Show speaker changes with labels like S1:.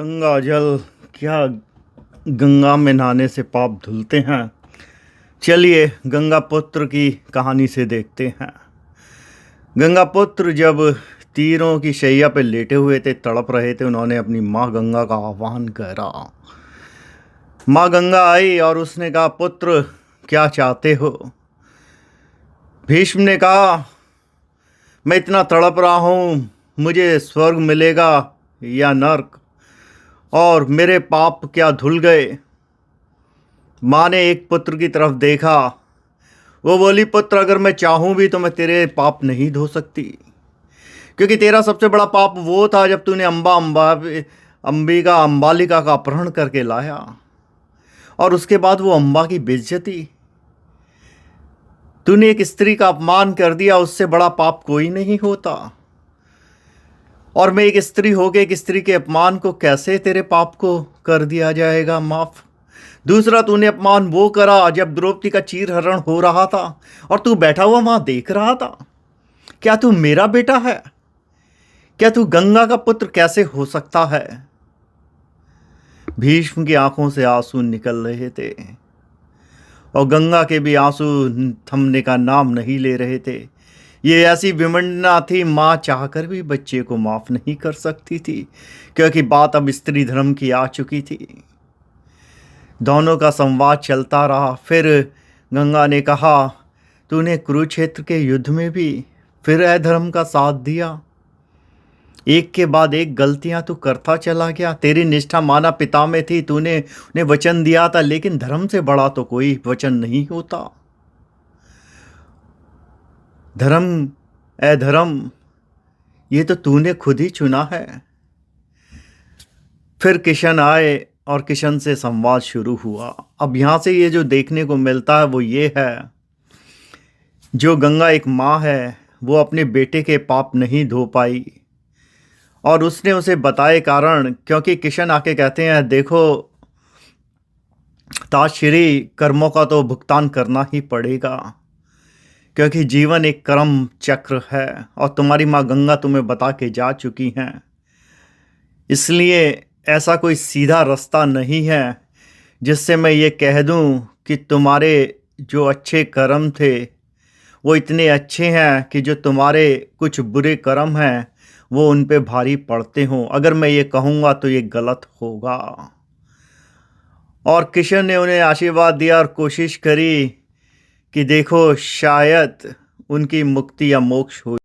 S1: गंगा जल, क्या गंगा में नहाने से पाप धुलते हैं। चलिए गंगा पुत्र की कहानी से देखते हैं। गंगा पुत्र जब तीरों की शैया पे लेटे हुए थे, तड़प रहे थे, उन्होंने अपनी माँ गंगा का आह्वान करा। माँ गंगा आई और उसने कहा, पुत्र क्या चाहते हो। भीष्म ने कहा, मैं इतना तड़प रहा हूँ, मुझे स्वर्ग मिलेगा या नर्क, और मेरे पाप क्या धुल गए। माँ ने एक पुत्र की तरफ देखा। वो बोली, पुत्र अगर मैं चाहूँ भी तो मैं तेरे पाप नहीं धो सकती, क्योंकि तेरा सबसे बड़ा पाप वो था जब तूने अंबिका अंबालिका का अपहरण करके लाया, और उसके बाद वो अंबा की बेइज्जती। तूने एक स्त्री का अपमान कर दिया, उससे बड़ा पाप कोई नहीं होता। और मैं एक स्त्री होके एक स्त्री के अपमान को कैसे तेरे पाप को कर दिया जाएगा माफ। दूसरा, तूने अपमान वो करा जब द्रौपदी का चीरहरण हो रहा था और तू बैठा हुआ वहां देख रहा था। क्या तू मेरा बेटा है? क्या तू गंगा का पुत्र कैसे हो सकता है? भीष्म की आंखों से आंसू निकल रहे थे और गंगा के भी आंसू थमने का नाम नहीं ले रहे थे। ये ऐसी विमंडना थी, माँ चाहकर भी बच्चे को माफ नहीं कर सकती थी, क्योंकि बात अब स्त्री धर्म की आ चुकी थी। दोनों का संवाद चलता रहा। फिर गंगा ने कहा, तूने कुरुक्षेत्र के युद्ध में भी फिर अधर्म का साथ दिया। एक के बाद एक गलतियां तू करता चला गया। तेरी निष्ठा माना पिता में थी, तूने उन्हें वचन दिया था, लेकिन धर्म से बड़ा तो कोई वचन नहीं होता। धर्म अधर्म ये तो तूने खुद ही चुना है। फिर किशन आए और किशन से संवाद शुरू हुआ। अब यहाँ से ये जो देखने को मिलता है वो ये है, जो गंगा एक माँ है, वो अपने बेटे के पाप नहीं धो पाई, और उसने उसे बताए कारण। क्योंकि किशन आके कहते हैं, देखो ताश्री, कर्मों का तो भुगतान करना ही पड़ेगा, क्योंकि जीवन एक कर्म चक्र है और तुम्हारी माँ गंगा तुम्हें बता के जा चुकी हैं। इसलिए ऐसा कोई सीधा रास्ता नहीं है जिससे मैं ये कह दूं कि तुम्हारे जो अच्छे कर्म थे वो इतने अच्छे हैं कि जो तुम्हारे कुछ बुरे कर्म हैं वो उन पे भारी पड़ते हों। अगर मैं ये कहूँगा तो ये गलत होगा। और किशन ने उन्हें आशीर्वाद दिया और कोशिश करी कि देखो शायद उनकी मुक्ति या मोक्ष हो।